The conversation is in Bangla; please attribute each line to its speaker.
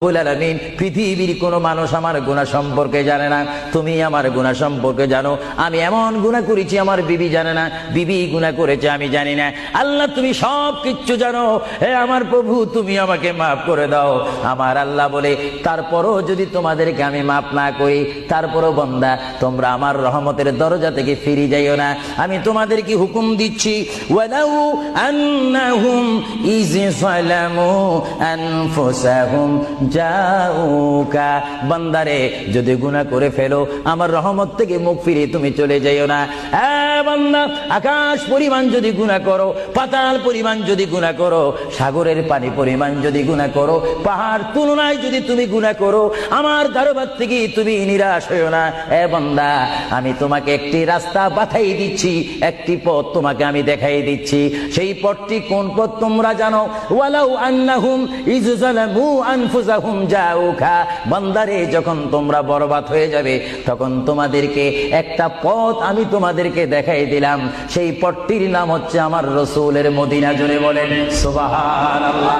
Speaker 1: আলামিন, পৃথিবীর কোনো মানুষ আমার গুনাহ সম্পর্কে জানে না, তুমি আমার গুনাহ সম্পর্কে জানো। আমি এমন গুনাহ করেছি আমার বিবি জানে না, বিবি গুনাহ করেছে আমি জানি না। আল্লাহ তুমি সব কিচ্ছু জানো, হে আমার প্রভু তুমি আমাকে মাফ করে দাও। আমার আল্লাহ বলে, তারপরও যদি তোমাদেরকে আমি মাফ না করি, তারপরও বান্দা তোমরা আমার রহমতের দরজা থেকে ফিরে যাইও না। আমি তোমাদেরকে হুকুম দিচ্ছি, ওয়ালাউ আন্নাহুম ইয যালামু আনফুসাহুম জাউকা, বান্দারে যদি গুনাহ করে ফেলো আমার রহমত থেকে মুখ ফিরিয়ে তুমি চলে যাইও না। বান্দা, আকাশ পরিমাণ যদি গুনাহ করো, পাতাল পরিমাণ যদি গুনাহ করো, সাগরের পানি পরিমাণ যদি গুনাহ করো, পাহাড় তুলনায় যদি তুমি গুনাহ করো, আমার দরবার থেকে তুমি নিরাশ হইও না। বান্দা, আমি তোমাকে একটি রাস্তা বাতাই দিচ্ছি, একটি পথ তোমাকে আমি দেখাই দিচ্ছি। সেই পথটি কোন পথ তোমরা জানো? ওয়ালাউ আন্নাহুম ইয যালামু আনফুসাহুম জাউকা, বান্দারে যখন তোমরা বরবাদ হয়ে যাবে তখন তোমাদেরকে একটা পথ আমি তোমাদেরকে দেখাই দিলাম। সেই পথটির নাম হচ্ছে আমার রাসূলের মদিনা। জোরে বলেন সুবহানাল্লাহ।